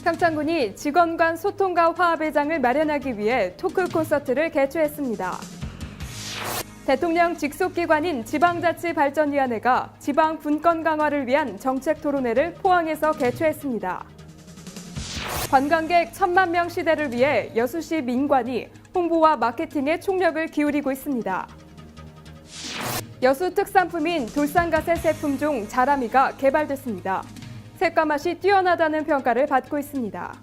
평창군이 직원 간 소통과 화합의 장을 마련하기 위해 토크 콘서트를 개최했습니다. 대통령 직속기관인 지방자치발전위원회가 지방 분권 강화를 위한 정책 토론회를 포항에서 개최했습니다. 관광객 1,000만 명 시대를 위해 여수시 민관이 홍보와 마케팅에 총력을 기울이고 있습니다. 여수 특산품인 돌산가세 제품종 자라미가 개발됐습니다. 색과 맛이 뛰어나다는 평가를 받고 있습니다.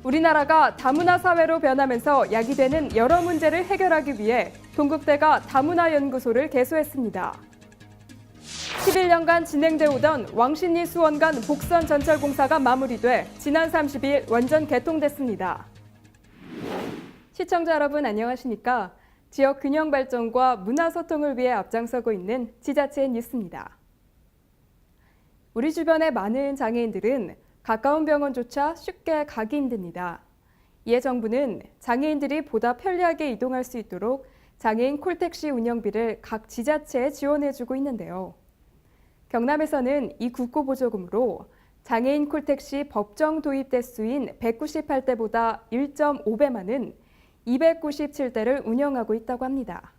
우리나라가 다문화 사회로 변하면서 야기되는 여러 문제를 해결하기 위해 동국대가 다문화연구소를 개소했습니다. 11년간 진행돼 오던 왕십리 수원간 복선 전철 공사가 마무리돼 지난 30일 원전 개통됐습니다. 시청자 여러분 안녕하십니까? 지역 균형 발전과 문화 소통을 위해 앞장서고 있는 지자체 뉴스입니다. 우리 주변의 많은 장애인들은 가까운 병원조차 쉽게 가기 힘듭니다. 이에 정부는 장애인들이 보다 편리하게 이동할 수 있도록 장애인 콜택시 운영비를 각 지자체에 지원해주고 있는데요. 경남에서는 이 국고보조금으로 장애인 콜택시 법정 도입 대수인 198대보다 1.5배 많은 297대를 운영하고 있다고 합니다.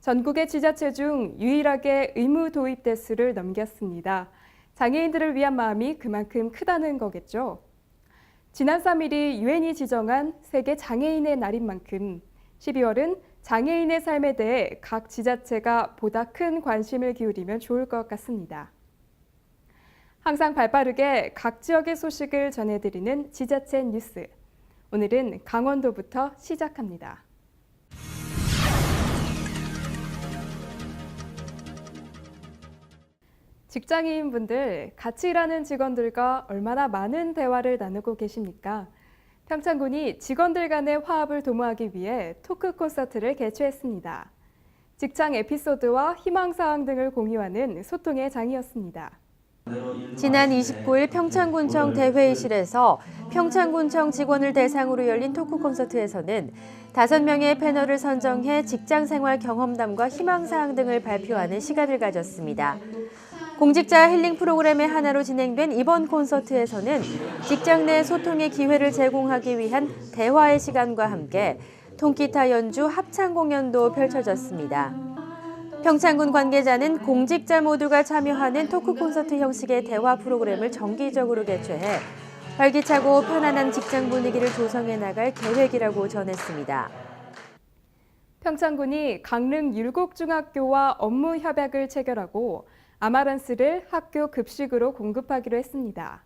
전국의 지자체 중 유일하게 의무 도입 대수를 넘겼습니다. 장애인들을 위한 마음이 그만큼 크다는 거겠죠. 지난 3일이 유엔이 지정한 세계 장애인의 날인 만큼 12월은 장애인의 삶에 대해 각 지자체가 보다 큰 관심을 기울이면 좋을 것 같습니다. 항상 발빠르게 각 지역의 소식을 전해드리는 지자체 뉴스. 오늘은 강원도부터 시작합니다. 직장인분들, 같이 일하는 직원들과 얼마나 많은 대화를 나누고 계십니까? 평창군이 직원들 간의 화합을 도모하기 위해 토크 콘서트를 개최했습니다. 직장 에피소드와 희망사항 등을 공유하는 소통의 장이었습니다. 지난 29일 평창군청 대회의실에서 평창군청 직원을 대상으로 열린 토크 콘서트에서는 5명의 패널을 선정해 직장생활 경험담과 희망사항 등을 발표하는 시간을 가졌습니다. 공직자 힐링 프로그램의 하나로 진행된 이번 콘서트에서는 직장 내 소통의 기회를 제공하기 위한 대화의 시간과 함께 통기타 연주 합창 공연도 펼쳐졌습니다. 평창군 관계자는 공직자 모두가 참여하는 토크 콘서트 형식의 대화 프로그램을 정기적으로 개최해 활기차고 편안한 직장 분위기를 조성해 나갈 계획이라고 전했습니다. 평창군이 강릉 율곡중학교와 업무 협약을 체결하고 아마란스를 학교 급식으로 공급하기로 했습니다.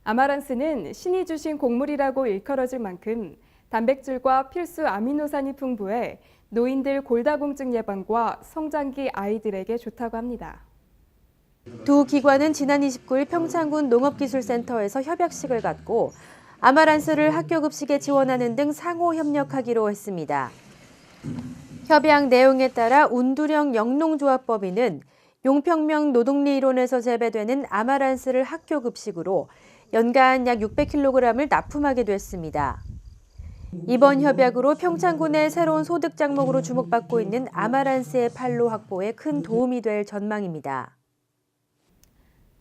아마란스는 신이 주신 곡물이라고 일컬어질 만큼 단백질과 필수 아미노산이 풍부해 노인들 골다공증 예방과 성장기 아이들에게 좋다고 합니다. 두 기관은 지난 29일 평창군 농업기술센터에서 협약식을 갖고 아마란스를 학교 급식에 지원하는 등 상호 협력하기로 했습니다. 협약 내용에 따라 운두령 영농조합법인은 용평면 노동리 일원에서 재배되는 아마란스를 학교 급식으로 연간 약 600kg을 납품하게 됐습니다. 이번 협약으로 평창군의 새로운 소득 작목으로 주목받고 있는 아마란스의 판로 확보에 큰 도움이 될 전망입니다.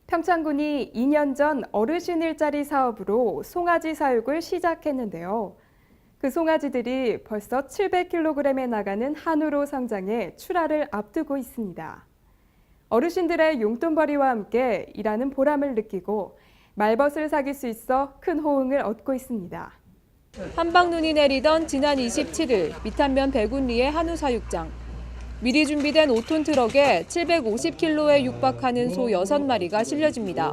평창군이 2년 전 어르신 일자리 사업으로 송아지 사육을 시작했는데요. 그 송아지들이 벌써 700kg에 나가는 한우로 성장해 출하를 앞두고 있습니다. 어르신들의 용돈벌이와 함께 일하는 보람을 느끼고 말벗을 사귈 수 있어 큰 호응을 얻고 있습니다. 한방눈이 내리던 지난 27일 미탄면 백운리의 한우 사육장. 미리 준비된 5톤 트럭에 750kg에 육박하는 소 6마리가 실려집니다.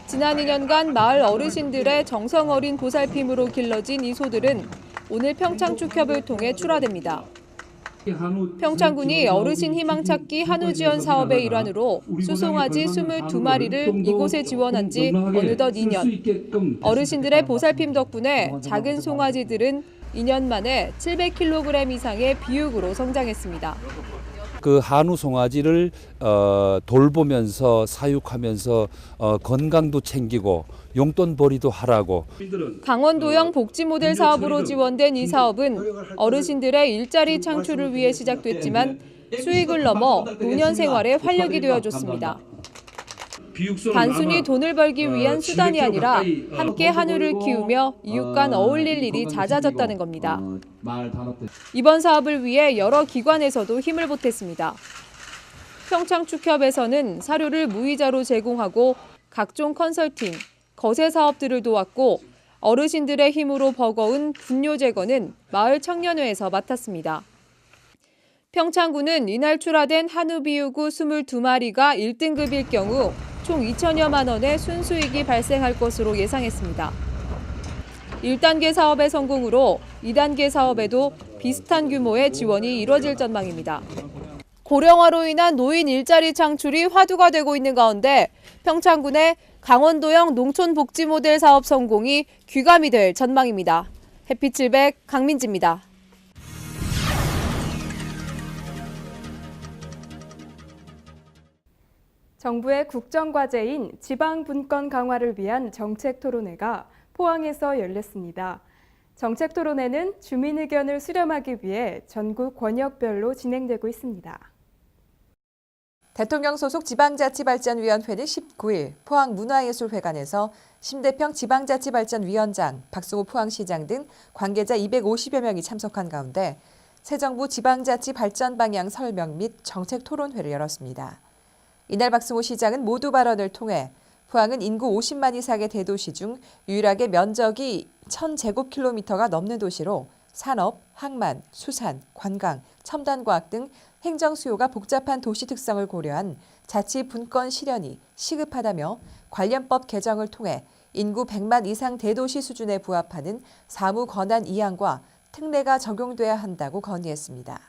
지난 2년간 마을 어르신들의 정성 어린 보살핌으로 길러진 이 소들은 오늘 평창축협을 통해 출하됩니다. 평창군이 어르신 희망찾기 한우 지원 사업의 일환으로 수송아지 22마리를 이곳에 지원한 지 어느덧 2년. 어르신들의 보살핌 덕분에 작은 송아지들은 2년 만에 700kg 이상의 비육으로 성장했습니다. 그 한우 송아지를 돌보면서 사육하면서 건강도 챙기고 용돈벌이도 하라고. 강원도형 복지 모델 사업으로 지원된 이 사업은 어르신들의 일자리 창출을 위해 시작됐지만 수익을 넘어 노년 생활에 활력이 되어줬습니다. 단순히 돈을 벌기 위한 수단이 아니라 함께 한우를 키우며 이웃 간 어울릴 일이 잦아졌다는 겁니다. 이번 사업을 위해 여러 기관에서도 힘을 보탰습니다. 평창축협에서는 사료를 무이자로 제공하고 각종 컨설팅, 거세 사업들을 도왔고 어르신들의 힘으로 버거운 분뇨 제거는 마을 청년회에서 맡았습니다. 평창군은 이날 출하된 한우 비유구 22마리가 1등급일 경우 총 2천여만 원의 순수익이 발생할 것으로 예상했습니다. 1단계 사업의 성공으로 2단계 사업에도 비슷한 규모의 지원이 이뤄질 전망입니다. 고령화로 인한 노인 일자리 창출이 화두가 되고 있는 가운데 평창군의 강원도형 농촌복지 모델 사업 성공이 귀감이 될 전망입니다. 햇빛700 강민지입니다. 정부의 국정과제인 지방분권 강화를 위한 정책토론회가 포항에서 열렸습니다. 정책토론회는 주민 의견을 수렴하기 위해 전국 권역별로 진행되고 있습니다. 대통령 소속 지방자치발전위원회는 19일 포항문화예술회관에서 심대평 지방자치발전위원장, 박승호 포항시장 등 관계자 250여 명이 참석한 가운데 새 정부 지방자치 발전 방향 설명 및 정책 토론회를 열었습니다. 이날 박승호 시장은 모두 발언을 통해 포항은 인구 50만 이상의 대도시 중 유일하게 면적이 1000제곱킬로미터가 넘는 도시로 산업, 항만, 수산, 관광, 첨단과학 등 행정 수요가 복잡한 도시 특성을 고려한 자치 분권 실현이 시급하다며 관련법 개정을 통해 인구 100만 이상 대도시 수준에 부합하는 사무 권한 이양과 특례가 적용돼야 한다고 건의했습니다.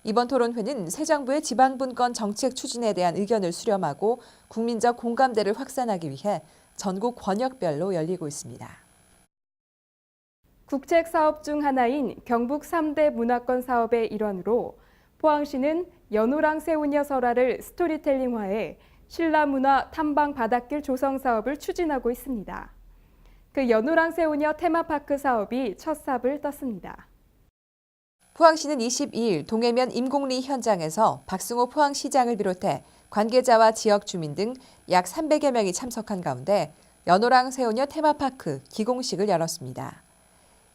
이번 토론회는 새 정부의 지방분권 정책 추진에 대한 의견을 수렴하고 국민적 공감대를 확산하기 위해 전국 권역별로 열리고 있습니다. 국책 사업 중 하나인 경북 3대 문화권 사업의 일환으로 포항시는 연호랑 새우녀 설화를 스토리텔링화해 신라문화 탐방 바닷길 조성 사업을 추진하고 있습니다. 그 연호랑 새우녀 테마파크 사업이 첫 삽을 떴습니다. 포항시는 22일 동해면 임곡리 현장에서 박승호 포항시장을 비롯해 관계자와 지역 주민 등 약 300여 명이 참석한 가운데 연호랑 새우녀 테마파크 기공식을 열었습니다.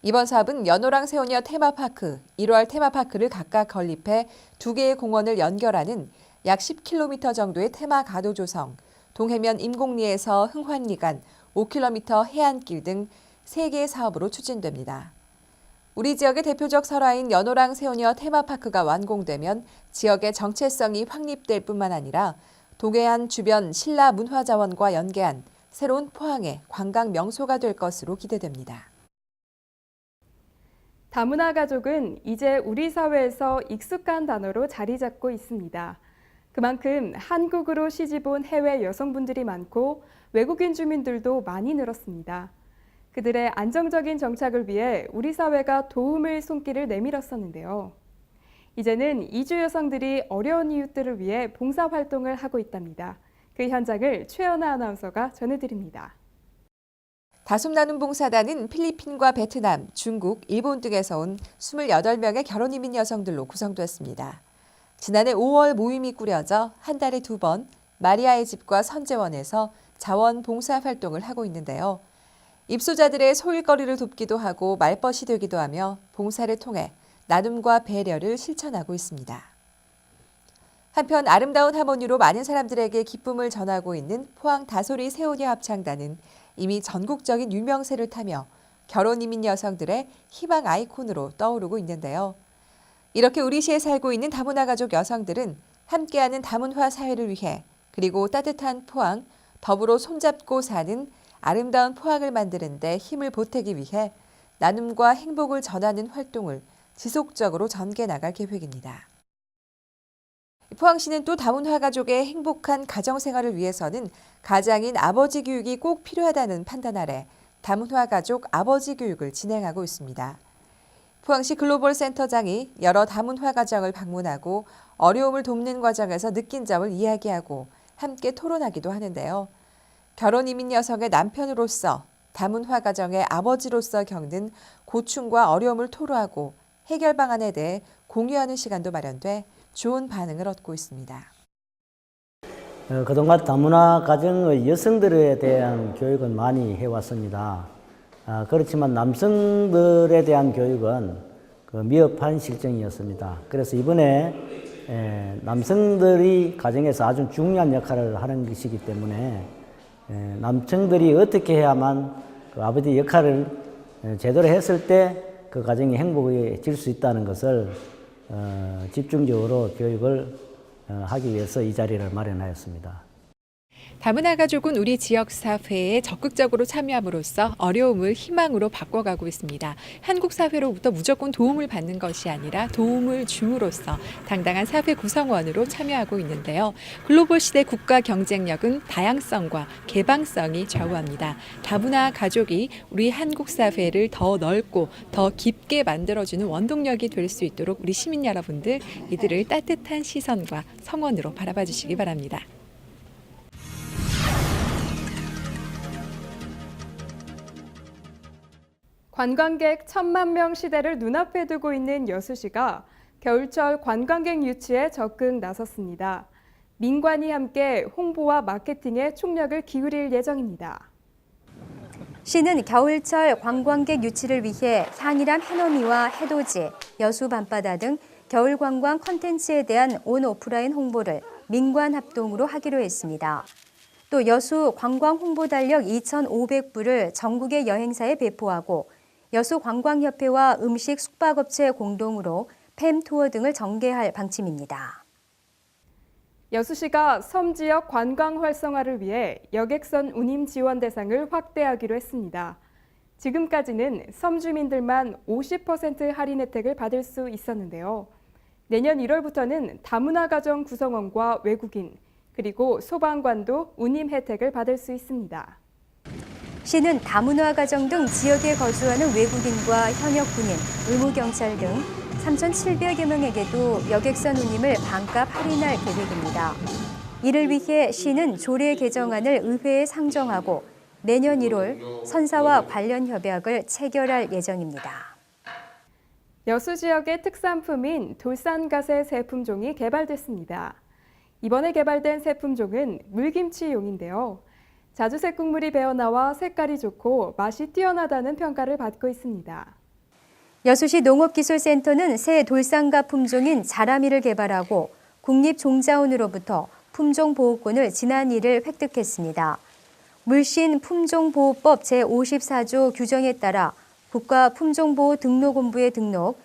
이번 사업은 연호랑 새우녀 테마파크, 1월 테마파크를 각각 건립해 2개의 공원을 연결하는 약 10km 정도의 테마 가도 조성, 동해면 임곡리에서 흥환리 간 5km 해안길 등 3개의 사업으로 추진됩니다. 우리 지역의 대표적 설화인 연호랑 새우녀 테마파크가 완공되면 지역의 정체성이 확립될 뿐만 아니라 동해안 주변 신라 문화자원과 연계한 새로운 포항의 관광 명소가 될 것으로 기대됩니다. 다문화 가족은 이제 우리 사회에서 익숙한 단어로 자리 잡고 있습니다. 그만큼 한국으로 시집 온 해외 여성분들이 많고 외국인 주민들도 많이 늘었습니다. 그들의 안정적인 정착을 위해 우리 사회가 도움의 손길을 내밀었었는데요. 이제는 이주 여성들이 어려운 이웃들을 위해 봉사활동을 하고 있답니다. 그 현장을 최연아 아나운서가 전해드립니다. 다솜나눔봉사단은 필리핀과 베트남, 중국, 일본 등에서 온 28명의 결혼이민 여성들로 구성됐습니다. 지난해 5월 모임이 꾸려져 한 달에 2번 마리아의 집과 선재원에서 자원봉사활동을 하고 있는데요. 입소자들의 소일거리를 돕기도 하고 말벗이 되기도 하며 봉사를 통해 나눔과 배려를 실천하고 있습니다. 한편 아름다운 하모니로 많은 사람들에게 기쁨을 전하고 있는 포항 다소리 새우녀 합창단은 이미 전국적인 유명세를 타며 결혼이민 여성들의 희망 아이콘으로 떠오르고 있는데요. 이렇게 우리 시에 살고 있는 다문화 가족 여성들은 함께하는 다문화 사회를 위해 그리고 따뜻한 포항, 더불어 손잡고 사는 아름다운 포항을 만드는 데 힘을 보태기 위해 나눔과 행복을 전하는 활동을 지속적으로 전개 나갈 계획입니다. 포항시는 또 다문화 가족의 행복한 가정생활을 위해서는 가장인 아버지 교육이 꼭 필요하다는 판단 아래 다문화 가족 아버지 교육을 진행하고 있습니다. 포항시 글로벌 센터장이 여러 다문화 가정을 방문하고 어려움을 돕는 과정에서 느낀 점을 이야기하고 함께 토론하기도 하는데요. 결혼이민 여성의 남편으로서 다문화 가정의 아버지로서 겪는 고충과 어려움을 토로하고 해결 방안에 대해 공유하는 시간도 마련돼 좋은 반응을 얻고 있습니다. 그동안 다문화 가정의 여성들에 대한 교육은 많이 해왔습니다. 그렇지만 남성들에 대한 교육은 미흡한 실정이었습니다. 그래서 이번에 남성들이 가정에서 아주 중요한 역할을 하는 것이기 때문에 남성들이 어떻게 해야만 그 아버지 역할을 제대로 했을 때 그 가정이 행복해질 수 있다는 것을 집중적으로 교육을 하기 위해서 이 자리를 마련하였습니다. 다문화 가족은 우리 지역 사회에 적극적으로 참여함으로써 어려움을 희망으로 바꿔가고 있습니다. 한국 사회로부터 무조건 도움을 받는 것이 아니라 도움을 줌으로써 당당한 사회 구성원으로 참여하고 있는데요. 글로벌 시대 국가 경쟁력은 다양성과 개방성이 좌우합니다. 다문화 가족이 우리 한국 사회를 더 넓고 더 깊게 만들어주는 원동력이 될 수 있도록 우리 시민 여러분들 이들을 따뜻한 시선과 성원으로 바라봐 주시기 바랍니다. 관광객 1,000만 명 시대를 눈앞에 두고 있는 여수시가 겨울철 관광객 유치에 적극 나섰습니다. 민관이 함께 홍보와 마케팅에 총력을 기울일 예정입니다. 시는 겨울철 관광객 유치를 위해 향이람 해넘이와 해돋이, 여수 밤바다 등 겨울 관광 콘텐츠에 대한 온 오프라인 홍보를 민관 합동으로 하기로 했습니다. 또 여수 관광 홍보 달력 2,500부를 전국의 여행사에 배포하고 여수 관광협회와 음식 숙박업체 공동으로 팸 투어 등을 전개할 방침입니다. 여수시가 섬 지역 관광 활성화를 위해 여객선 운임 지원 대상을 확대하기로 했습니다. 지금까지는 섬 주민들만 50% 할인 혜택을 받을 수 있었는데요. 내년 1월부터는 다문화 가정 구성원과 외국인, 그리고 소방관도 운임 혜택을 받을 수 있습니다. 시는 다문화 가정 등 지역에 거주하는 외국인과 현역 군인, 의무경찰 등 3,700여 명에게도 여객선 운임을 반값 할인할 계획입니다. 이를 위해 시는 조례 개정안을 의회에 상정하고 내년 1월 선사와 관련 협약을 체결할 예정입니다. 여수 지역의 특산품인 돌산가세 새 품종이 개발됐습니다. 이번에 개발된 새 품종은 물김치용인데요. 자주색 국물이 배어나와 색깔이 좋고 맛이 뛰어나다는 평가를 받고 있습니다. 여수시 농업기술센터는 새 돌산가 품종인 자라미를 개발하고 국립종자원으로부터 품종보호권을 지난 1일 획득했습니다. 물신 품종보호법 제54조 규정에 따라 국가품종보호등록본부에 등록,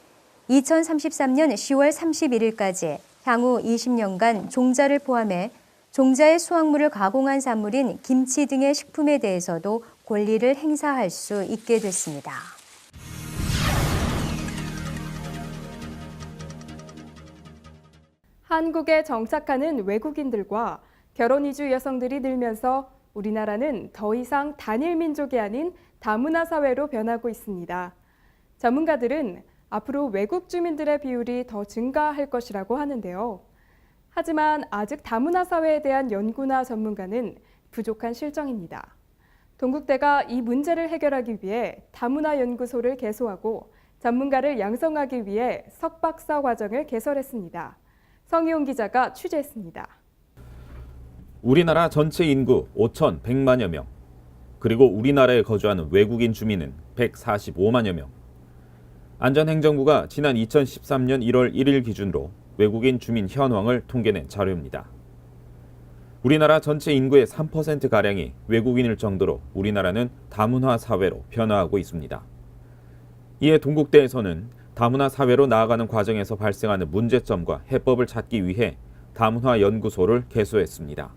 2033년 10월 31일까지 향후 20년간 종자를 포함해 종자의 수확물을 가공한 산물인 김치 등의 식품에 대해서도 권리를 행사할 수 있게 됐습니다. 한국에 정착하는 외국인들과 결혼 이주 여성들이 늘면서 우리나라는 더 이상 단일 민족이 아닌 다문화 사회로 변하고 있습니다. 전문가들은 앞으로 외국 주민들의 비율이 더 증가할 것이라고 하는데요. 하지만 아직 다문화 사회에 대한 연구나 전문가는 부족한 실정입니다. 동국대가 이 문제를 해결하기 위해 다문화 연구소를 개소하고 전문가를 양성하기 위해 석박사 과정을 개설했습니다. 성희용 기자가 취재했습니다. 우리나라 전체 인구 5,100만여 명, 그리고 우리나라에 거주하는 외국인 주민은 145만여 명. 안전행정부가 지난 2013년 1월 1일 기준으로 외국인 주민 현황을 통계낸 자료입니다. 우리나라 전체 인구의 3%가량이 외국인일 정도로 우리나라는 다문화 사회로 변화하고 있습니다. 이에 동국대에서는 다문화 사회로 나아가는 과정에서 발생하는 문제점과 해법을 찾기 위해 다문화 연구소를 개소했습니다.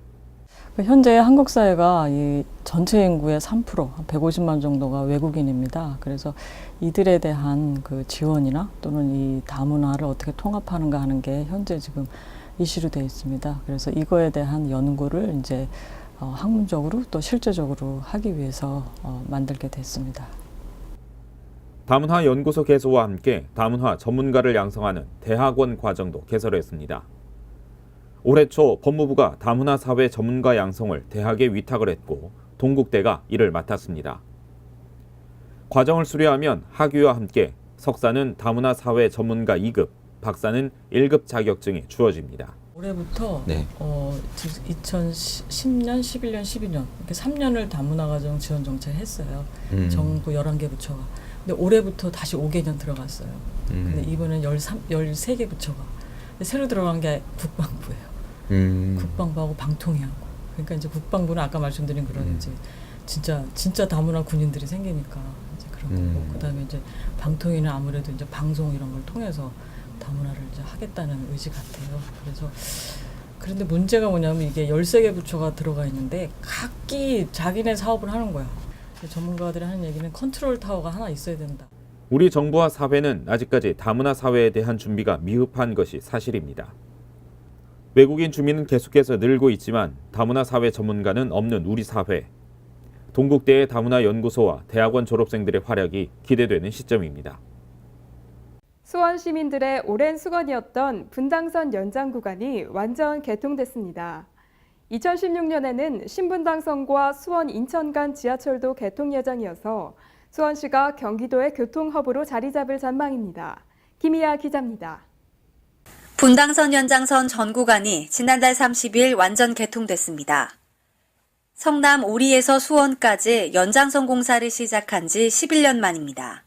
현재 한국 사회가 이 전체 인구의 3%, 한 150만 정도가 외국인입니다. 그래서 이들에 대한 그 지원이나 또는 이 다문화를 어떻게 통합하는가 하는 게 현재 지금 이슈로 되어 있습니다. 그래서 이거에 대한 연구를 이제 학문적으로 또 실제적으로 하기 위해서 만들게 됐습니다. 다문화 연구소 개소와 함께 다문화 전문가를 양성하는 대학원 과정도 개설했습니다. 올해 초 법무부가 다문화 사회 전문가 양성을 대학에 위탁을 했고 동국대가 이를 맡았습니다. 과정을 수료하면 학위와 함께 석사는 다문화 사회 전문가 2급, 박사는 1급 자격증이 주어집니다. 올해부터 네. 2010년, 11년, 12년 이렇게 3년을 다문화가정 지원 정책 했어요. 정부 11개 부처가. 근데 올해부터 다시 5개년 들어갔어요. 근데 이번엔 13개 부처가. 근데 새로 들어간 게 국방부예요. 국방부하고 방통위하고. 그러니까 이제 국방부는 아까 말씀드린 그런 이제 진짜 다문화 군인들이 생기니까 이제 그런 거고, 그다음에 이제 방통위는 아무래도 이제 방송 이런 걸 통해서 다문화를 이제 하겠다는 의지 같아요. 그런데 문제가 뭐냐면 이게 13개 부처가 들어가 있는데 각기 자기네 사업을 하는 거야. 전문가들이 하는 얘기는 컨트롤 타워가 하나 있어야 된다. 우리 정부와 사회는 아직까지 다문화 사회에 대한 준비가 미흡한 것이 사실입니다. 외국인 주민은 계속해서 늘고 있지만 다문화 사회 전문가는 없는 우리 사회. 동국대의 다문화 연구소와 대학원 졸업생들의 활약이 기대되는 시점입니다. 수원 시민들의 오랜 수건이었던 분당선 연장 구간이 완전 개통됐습니다. 2016년에는 신분당선과 수원 인천 간 지하철도 개통 예정이어서 수원시가 경기도의 교통허브로 자리 잡을 전망입니다. 김희아 기자입니다. 분당선 연장선 전 구간이 지난달 30일 완전 개통됐습니다. 성남 오리에서 수원까지 연장선 공사를 시작한 지 11년 만입니다.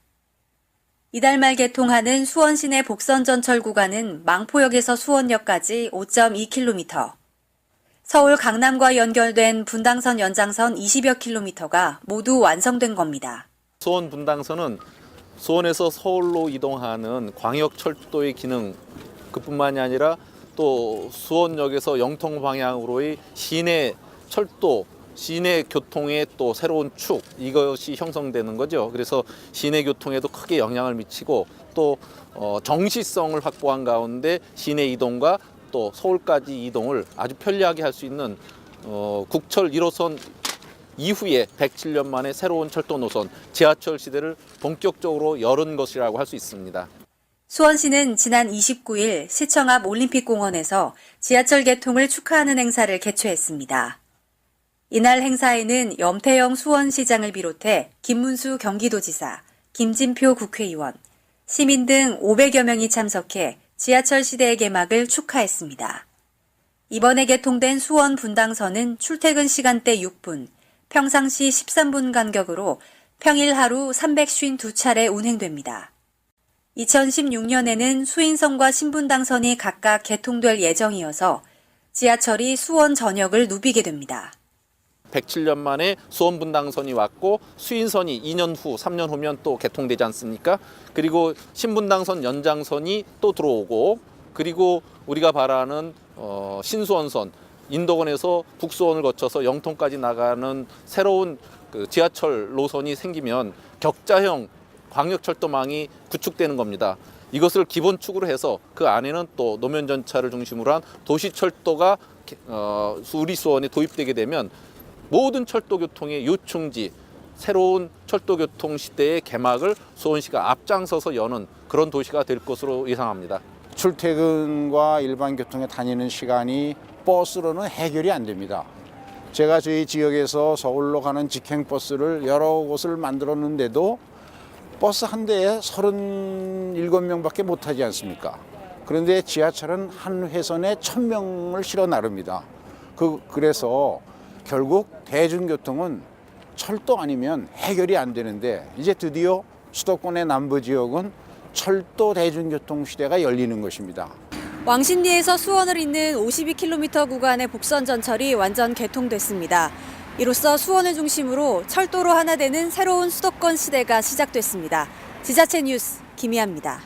이달 말 개통하는 수원 시내 복선전철 구간은 망포역에서 수원역까지 5.2km, 서울 강남과 연결된 분당선 연장선 20여 킬로미터가 모두 완성된 겁니다. 수원 분당선은 수원에서 서울로 이동하는 광역철도의 기능, 그뿐만이 아니라 또 수원역에서 영통 방향으로의 시내 철도, 시내 교통의 또 새로운 축, 이것이 형성되는 거죠. 그래서 시내 교통에도 크게 영향을 미치고 또 정시성을 확보한 가운데 시내 이동과 또 서울까지 이동을 아주 편리하게 할 수 있는 국철 1호선 이후에 107년 만에 새로운 철도 노선, 지하철 시대를 본격적으로 열은 것이라고 할 수 있습니다. 수원시는 지난 29일 시청 앞 올림픽공원에서 지하철 개통을 축하하는 행사를 개최했습니다. 이날 행사에는 염태영 수원시장을 비롯해 김문수 경기도지사, 김진표 국회의원, 시민 등 500여 명이 참석해 지하철 시대의 개막을 축하했습니다. 이번에 개통된 수원 분당선은 출퇴근 시간대 6분, 평상시 13분 간격으로 평일 하루 352차례 운행됩니다. 2016년에는 수인선과 신분당선이 각각 개통될 예정이어서 지하철이 수원 전역을 누비게 됩니다. 107년 만에 수원 분당선이 왔고 수인선이 2년 후, 3년 후면 또 개통되지 않습니까? 그리고 신분당선 연장선이 또 들어오고, 그리고 우리가 바라는 신수원선, 인도권에서 북수원을 거쳐서 영통까지 나가는 새로운 그 지하철 노선이 생기면 격자형 광역철도망이 구축되는 겁니다. 이것을 기본축으로 해서 그 안에는 또 노면전차를 중심으로 한 도시철도가 우리 수원에 도입되게 되면 모든 철도교통의 요충지, 새로운 철도교통 시대의 개막을 수원시가 앞장서서 여는 그런 도시가 될 것으로 예상합니다. 출퇴근과 일반 교통에 다니는 시간이 버스로는 해결이 안 됩니다. 제가 저희 지역에서 서울로 가는 직행버스를 여러 곳을 만들었는데도 버스 한 대에 37명밖에 못 타지 않습니까? 그런데 지하철은 한 회선에 1000명을 실어 나릅니다. 그래서 결국 대중교통은 철도 아니면 해결이 안 되는데, 이제 드디어 수도권의 남부 지역은 철도 대중교통 시대가 열리는 것입니다. 왕십리에서 수원을 잇는 52km 구간의 복선전철이 완전 개통됐습니다. 이로써 수원을 중심으로 철도로 하나 되는 새로운 수도권 시대가 시작됐습니다. 지자체 뉴스 김희아입니다.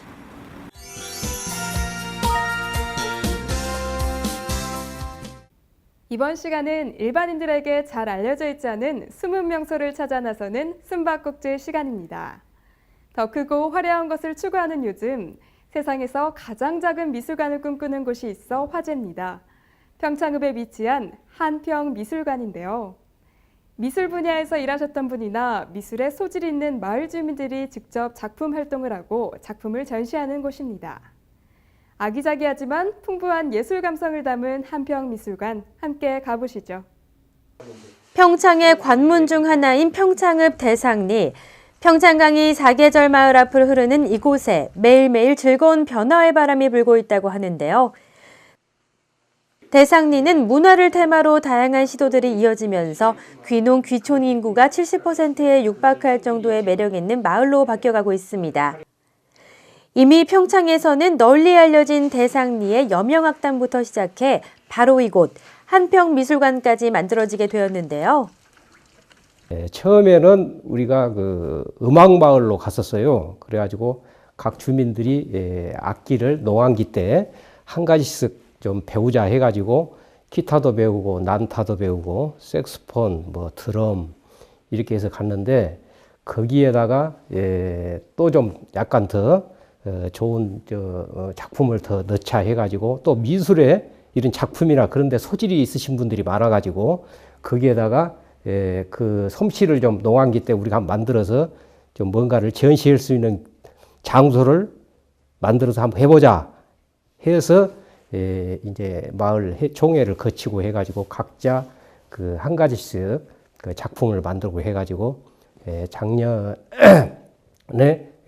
이번 시간은 일반인들에게 잘 알려져 있지 않은 숨은 명소를 찾아 나서는 숨바꼭질 시간입니다. 더 크고 화려한 것을 추구하는 요즘, 세상에서 가장 작은 미술관을 꿈꾸는 곳이 있어 화제입니다. 평창읍에 위치한 한평미술관인데요. 미술 분야에서 일하셨던 분이나 미술에 소질 있는 마을 주민들이 직접 작품 활동을 하고 작품을 전시하는 곳입니다. 아기자기하지만 풍부한 예술 감성을 담은 한평미술관, 함께 가보시죠. 평창의 관문 중 하나인 평창읍 대상리. 평창강이 사계절 마을 앞을 흐르는 이곳에 매일매일 즐거운 변화의 바람이 불고 있다고 하는데요. 대상리는 문화를 테마로 다양한 시도들이 이어지면서 귀농 귀촌 인구가 70%에 육박할 정도의 매력 있는 마을로 바뀌어가고 있습니다. 이미 평창에서는 널리 알려진 대상리의 여명악단부터 시작해 바로 이곳 한평미술관까지 만들어지게 되었는데요. 처음에는 우리가 그 음악마을로 갔었어요. 그래가지고 각 주민들이 악기를 농악기 때 한 가지씩 좀 배우자 해가지고 기타도 배우고 난타도 배우고 색스폰, 뭐 드럼 이렇게 해서 갔는데 거기에다가 또 좀 약간 더 좋은 작품을 더 넣자 해가지고 또 미술에 이런 작품이나 그런 데 소질이 있으신 분들이 많아가지고 거기에다가 그 솜씨를 좀 농악기 때 우리가 만들어서 좀 뭔가를 전시할 수 있는 장소를 만들어서 한번 해보자 해서 이제 마을 총회를 거치고 해가지고 각자 그 한 가지씩 그 작품을 만들고 해가지고 작년에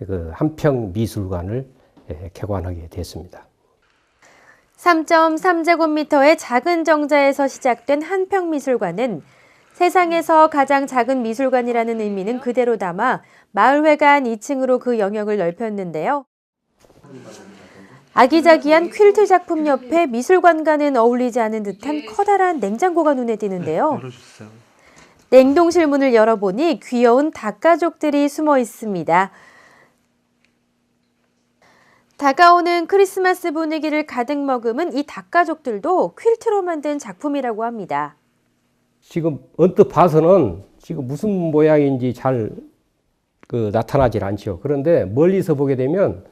그 한평미술관을 개관하게 됐습니다. 3.3제곱미터의 작은 정자에서 시작된 한평미술관은 세상에서 가장 작은 미술관이라는 의미는 그대로 담아 마을회관 2층으로 그 영역을 넓혔는데요. 아기자기한 퀼트 작품 옆에 미술관과는 어울리지 않은 듯한 커다란 냉장고가 눈에 띄는데요. 냉동실 문을 열어보니 귀여운 닭가족들이 숨어 있습니다. 다가오는 크리스마스 분위기를 가득 머금은 이 닭가족들도 퀼트로 만든 작품이라고 합니다. 지금 언뜻 봐서는 지금 무슨 모양인지 잘 나타나질 않죠. 그런데 멀리서 보게 되면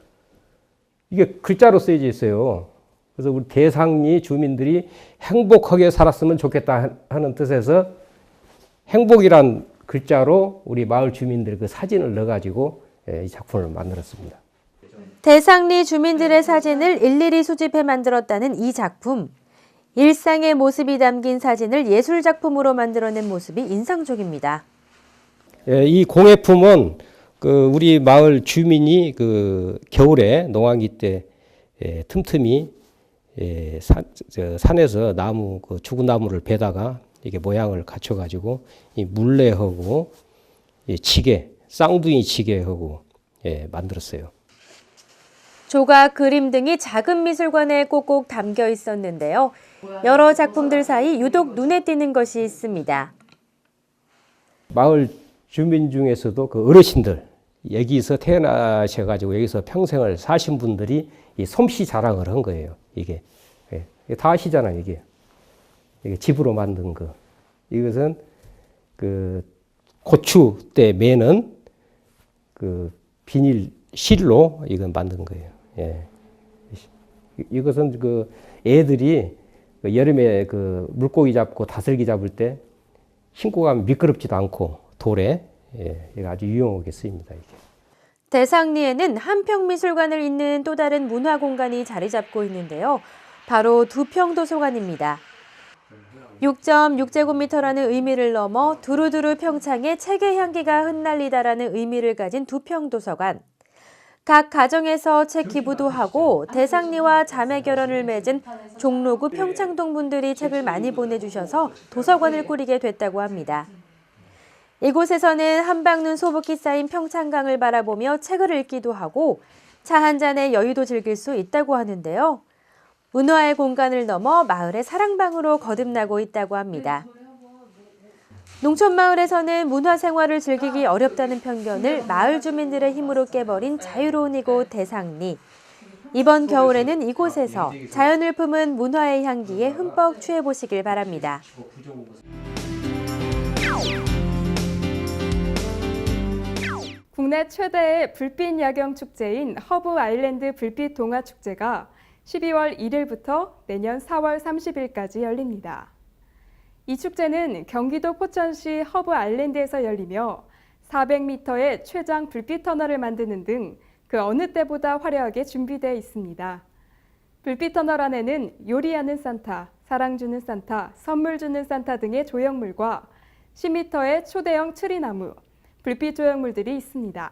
이게 글자로 쓰여져 있어요. 그래서 우리 대상리 주민들이 행복하게 살았으면 좋겠다 하는 뜻에서 행복이란 글자로 우리 마을 주민들 그 사진을 넣어가지고 이 작품을 만들었습니다. 대상리 주민들의 사진을 일일이 수집해 만들었다는 이 작품. 일상의 모습이 담긴 사진을 예술작품으로 만들어낸 모습이 인상적입니다. 이 공예품은 우리 마을 주민이 겨울에 농악기 때 틈틈이 산에서 나무 죽은 나무를 베다가 이게 모양을 갖춰가지고 이 물레하고 치개, 쌍둥이 치개하고 만들었어요. 조각, 그림 등이 작은 미술관에 꼭꼭 담겨 있었는데요. 여러 작품들 사이 유독 눈에 띄는 것이 있습니다. 마을 주민 중에서도 그 어르신들, 여기서 태어나셔가지고 여기서 평생을 사신 분들이 이 솜씨 자랑을 한 거예요. 이게 다 아시잖아요. 이게 집으로 만든 거. 이것은 그 고추 때 매는 그 비닐 실로 이건 만든 거예요. 이것은 그 애들이 여름에 그 물고기 잡고 다슬기 잡을 때 신고 가면 미끄럽지도 않고 돌에 아주 유용하게 쓰입니다. 이게. 대상리에는 한평미술관을 잇는 또 다른 문화공간이 자리 잡고 있는데요. 바로 두평도서관입니다. 6.6제곱미터라는 의미를 넘어 두루두루 평창에 책의 향기가 흩날리다라는 의미를 가진 두평도서관. 각 가정에서 책 기부도 하고 대상리와 자매 결연을 맺은 종로구 평창동 분들이 책을 많이 보내주셔서 도서관을 꾸리게 됐다고 합니다. 이곳에서는 한방눈 소복히 쌓인 평창강을 바라보며 책을 읽기도 하고 차 한 잔의 여유도 즐길 수 있다고 하는데요. 문화의 공간을 넘어 마을의 사랑방으로 거듭나고 있다고 합니다. 농촌마을에서는 문화생활을 즐기기 어렵다는 편견을 마을 주민들의 힘으로 깨버린 자유로운 이곳 대상리. 이번 겨울에는 이곳에서 자연을 품은 문화의 향기에 흠뻑 취해보시길 바랍니다. 국내 최대의 불빛 야경 축제인 허브 아일랜드 불빛 동화 축제가 12월 1일부터 내년 4월 30일까지 열립니다. 이 축제는 경기도 포천시 허브 아일랜드에서 열리며 400m의 최장 불빛 터널을 만드는 등 그 어느 때보다 화려하게 준비되어 있습니다. 불빛 터널 안에는 요리하는 산타, 사랑 주는 산타, 선물 주는 산타 등의 조형물과 10m의 초대형 트리나무, 불빛 조형물들이 있습니다.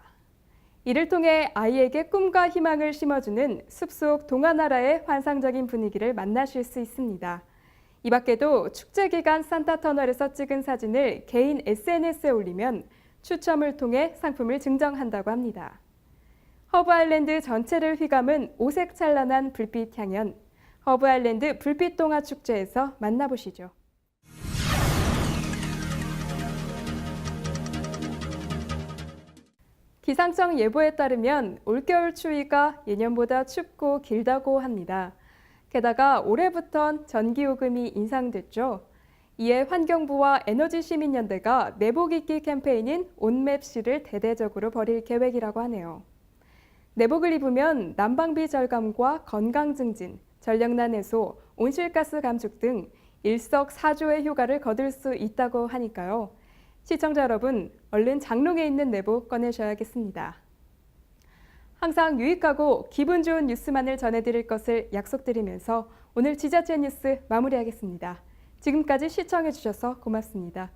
이를 통해 아이에게 꿈과 희망을 심어주는 숲속 동화나라의 환상적인 분위기를 만나실 수 있습니다. 이 밖에도 축제 기간 산타터널에서 찍은 사진을 개인 SNS에 올리면 추첨을 통해 상품을 증정한다고 합니다. 허브아일랜드 전체를 휘감은 오색찬란한 불빛 향연, 허브아일랜드 불빛동화 축제에서 만나보시죠. 기상청 예보에 따르면 올겨울 추위가 예년보다 춥고 길다고 합니다. 게다가 올해부턴 전기요금이 인상됐죠. 이에 환경부와 에너지시민연대가 내복 입기 캠페인인 온맵시를 대대적으로 벌일 계획이라고 하네요. 내복을 입으면 난방비 절감과 건강 증진, 전력난 해소, 온실가스 감축 등 일석사조의 효과를 거둘 수 있다고 하니까요. 시청자 여러분, 얼른 장롱에 있는 내복 꺼내셔야겠습니다. 항상 유익하고 기분 좋은 뉴스만을 전해드릴 것을 약속드리면서 오늘 지자체 뉴스 마무리하겠습니다. 지금까지 시청해주셔서 고맙습니다.